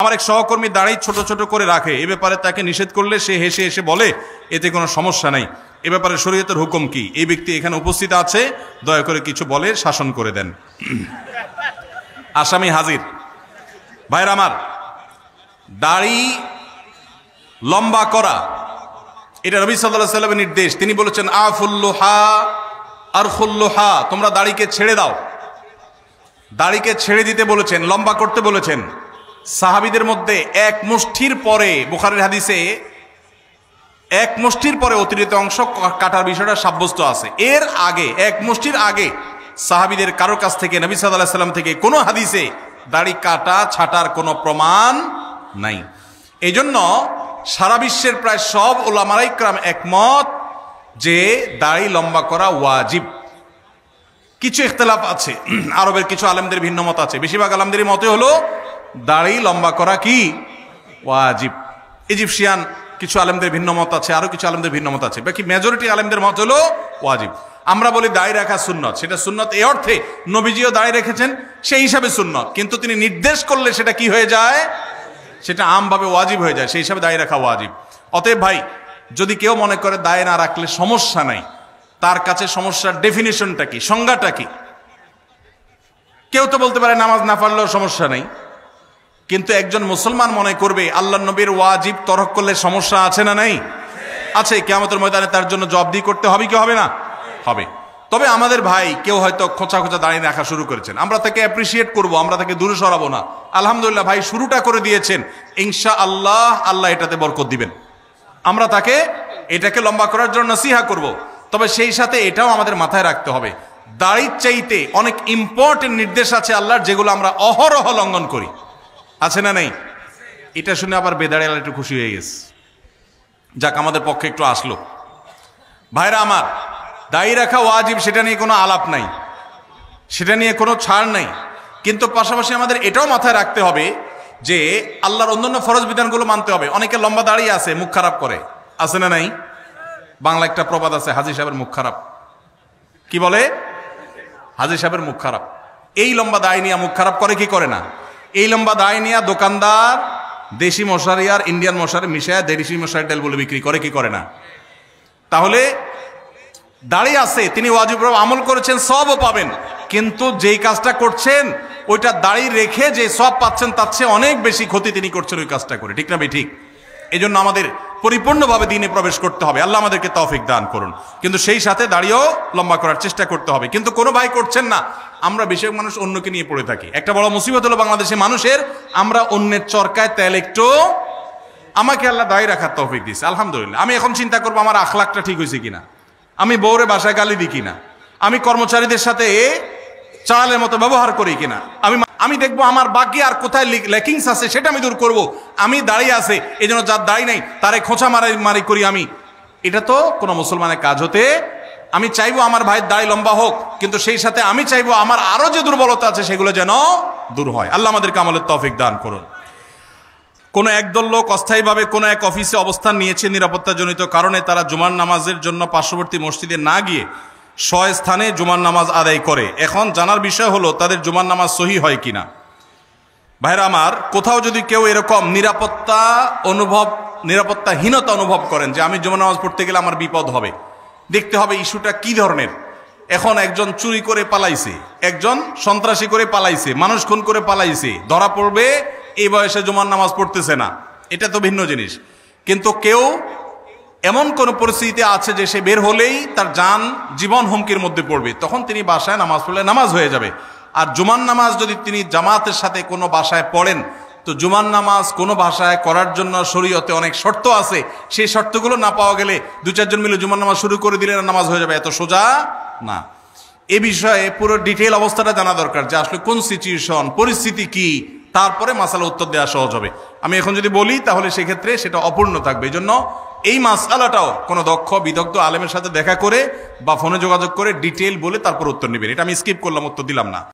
আমার এক সহকর্মী দাড়ি ছোট ছোট করে রাখে, এ ব্যাপারে তাকে নিষেধ করলে সে হেসে হেসে বলে এতে কোনো সমস্যা নাই, এ ব্যাপারে শরীয়তের হুকুম কি? এই ব্যক্তি এখানে উপস্থিত আছে, দয়া করে কিছু বলে শাসন করে দেন। আসামি হাজির। ভাইরা আমার, দাড়ি লম্বা করা এটা নবী সাল্লাল্লাহু আলাইহি ওয়াসাল্লামের নির্দেশ। তিনি বলেছেন আফুল্লুহা আরখুল্লুহা, তোমরা দাড়িকে ছেড়ে দাও। দাড়িকে ছেড়ে দিতে বলেছেন, লম্বা করতে বলেছেন। সাহাবীদের মধ্যে এক মুষ্টির পরে, বুখারীর হাদিসে এক মুষ্টির পরে অতিরিক্ত অংশ কাটার বিষয়টা সাব্যস্ত আছে। এর আগে এক মুষ্টির আগে সাহাবীদের কারোর কাছ থেকে, নবী সাল্লাল্লাহু আলাইহি ওয়াসাল্লাম থেকে কোনো হাদিসে দাড়ি কাটা ছাটার কোনো প্রমাণ নাই। এই জন্য সারা বিশ্বের প্রায় সব উলামায়ে ইকরাম একমত যে দাড়ি লম্বা করা ওয়াজিব। কিছু ইখতিলাফ আছে, আরবের কিছু আলেমদের ভিন্ন মত আছে। বেশিরভাগ আলেমদের মতে হলো দাড়ি লম্বা করা কি ওয়াজিব। ইজিপশিয়ান কিছু আলেমদের ভিন্ন মত আছে, আরো কিছু আলেমদের ভিন্ন মত আছে। বাকি মেজরিটি আলেমদের মত হলো ওয়াজিব। আমরা বলি দাড়ি রাখা সুন্নত, সেটা সুন্নত এই অর্থে নবীজিও দাড়ি রেখেছেন, সেই হিসাবে সুন্নত। কিন্তু তিনি নির্দেশ করলে সেটা কি হয়ে যায়? সেটা আমভাবে ওয়াজিব হয়ে যায়, সেই হিসাবে দাড়ি রাখা ওয়াজিব। অতএব ভাই, যদি কেউ মনে করে দাড়ি না রাখলে সমস্যা নাই, তার কাছে সমস্যার ডেফিনিশনটা কি, সংজ্ঞাটা কি? কেউ তো বলতে পারে নামাজ না পড়লেও সমস্যা নেই, কিন্তু একজন মুসলমান মনে করবে আল্লাহর নবীর ওয়াজিব তরক করলে সমস্যা আছে না নাই? আছে। কিয়ামতের ময়দানে তার জন্য জবাবদিহি করতে হবে কি হবে না? হবে। তবে আমাদের ভাই কেউ হয়তো খোঁচা খোঁচা দাঁড়িয়ে রাখা শুরু করেছেন, আমরা তাকে অ্যাপ্রিসিয়েট করব, আমরা তাকে দূরে সরাবো না। আলহামদুলিল্লাহ ভাই শুরুটা করে দিয়েছেন, ইনশাআল্লাহ আল্লাহ এটাতে বরকত দিবেন। আমরা তাকে এটাকে লম্বা করার জন্য নসিহা করব। তবে সেই সাথে এটাও আমাদের মাথায় রাখতে হবে, দাড়ির চাইতে অনেক ইম্পর্টেন্ট নির্দেশ আছে আল্লাহর, যেগুলো আমরা অহরহ লঙ্ঘন করি। আছে না নেই? এটা শুনে আবার বেদাড়ি আল্লাহ একটু খুশি হয়ে গেছে, যাক আমাদের পক্ষে একটু আসলো। ভাইরা আমার, দাড়ি রাখা ওয়াজিব সেটা নিয়ে কোনো আলাপ নাই, সেটা নিয়ে কোনো ছাড় নাই। কিন্তু পাশাপাশি আমাদের এটাও মাথায় রাখতে হবে যে আল্লাহর অন্যান্য ফরজ বিধানগুলো মানতে হবে। অনেকে লম্বা দাঁড়িয়ে আছে, মুখ খারাপ করে, আছে না নাই? বাংলা একটা প্রবাদ আছে, হাজী সাহেবের মুখ খারাপ। কি বলে? হাজী সাহেবের মুখ খারাপ। এই লম্বা দাড়ি নিয়ে মুখ খারাপ করে কি করে না? এই লম্বা দাড়ি নিয়ে দোকানদার দেশি মশারি আর ইন্ডিয়ান মশারি মিশায় দেশি মশারি তেল বলে বিক্রি করে কি করে না? তাহলে দাড়ি আছে, তিনি ওয়াজিব আমল করেছেন, সবও পাবেন, কিন্তু যেই কাজটা করছেন ওইটা দাড়ি রেখে যে সব পাচ্ছেন তার চেয়ে অনেক বেশি ক্ষতি তিনি করছেন ওই কাজটা করে। ঠিক না ভাই? ঠিক। এই জন্য আমাদের পরিপূর্ণভাবে দিনে প্রবেশ করতে হবে, আল্লাহ আমাদেরকে তৌফিক দান করুন। কিন্তু সেই সাথে দাড়িও লম্বা করার চেষ্টা করতে হবে। কিন্তু কোনো ভাই করছেন না, আমরা বেশিরভাগ মানুষ অন্যকে নিয়ে পড়ে থাকি। একটা বড় মুসিবত হলো বাংলাদেশে মানুষের, আমরা অন্যের চরকায় তেল একটু। আমাকে আল্লাহ দাড়ি রাখার তৌফিক দিয়েছে, আলহামদুলিল্লাহ। আমি এখন চিন্তা করবো আমার আখলাকটা ঠিক হয়েছে কিনা, আমি বউরে বাসায় গালি দিই কিনা, আমি কর্মচারীদের সাথে চালের মতো ব্যবহার করি কিনা, আমি দেখবো আমার বাকি আর কোথায় ল্যাকিংস আছে সেটা আমি দূর করব। আমি দাঁড়িয়ে আছে এই জন্য যার দাড়ি নাই তারে খোঁচা মারি করি আমি, এটা তো কোনো মুসলমানের কাজ হতে। আমি চাইবো আমার ভাইয়ের দাড়ি লম্বা হোক, কিন্তু সেই সাথে আমি চাইবো আমার আরো যে দুর্বলতা আছে সেগুলো যেন দূর হয়। আল্লাহ আমাদেরকে আমলের তৌফিক দান করুন। কোনো একদল লোক অস্থায়ীভাবে কোনো এক অফিসে অবস্থান নিয়েছে নিরাপত্তাজনিত কারণে, তারা জুমার নামাজের জন্য পার্শ্ববর্তী মসজিদে না গিয়ে স্বস্থানে জুমার নামাজ আদায় করে। এখন জানার বিষয় হলো তাদের জুমার নামাজ সহি হয় কিনা। ভাইরা আমার, কোথাও যদি কেউ এরকম নিরাপত্তাহীনতা অনুভব করেন যে আমি জুমার নামাজ পড়তে গেলে আমার বিপদ হবে, দেখতে হবে ইস্যুটা কি ধরনের। এখন একজন চুরি করে পালাইছে, একজন সন্ত্রাসী করে পালাইছে, মানুষ খুন করে পালাইছে, ধরা পড়বে এই বয়সে জুমার নামাজ পড়তেছে না, এটা তো ভিন্ন জিনিস। কিন্তু কেউ এমন কোন পরিস্থিতিতে আছে যে সে বের হলেই তার জীবন হুমকির মধ্যে পড়বে, তখন তিনি বাসায় নামাজ পড়লে নামাজ হয়ে যাবে। আর জুমার নামাজ যদি তিনি জামাতের সাথে কোনো বাসায় পড়েন, তো জুমার নামাজ কোনো ভাষায় করার জন্য শরীয়তে অনেক শর্ত আছে, সেই শর্তগুলো না পাওয়া গেলে দু চারজন মিলে জুমার নামাজ শুরু করে দিলে নামাজ হয়ে যাবে, এত সোজা না। এ বিষয়ে পুরো ডিটেইল অবস্থাটা জানা দরকার, যে আসলে কোন সিচুয়েশন, পরিস্থিতি কি, তারপরে মাসালা উত্তর দেওয়া সহজ হবে। আমি এখন যদি বলি তাহলে সেক্ষেত্রে সেটা অপূর্ণ থাকবে। এই জন্য এই মাসআলাটাও কোনো দক্ষ বিদগ্ধ আলেমের সাথে দেখা করে বা ফোনে যোগাযোগ করে ডিটেইল বলে তারপর উত্তর নেবেন। এটা আমি স্কিপ করলাম, উত্তর দিলাম না।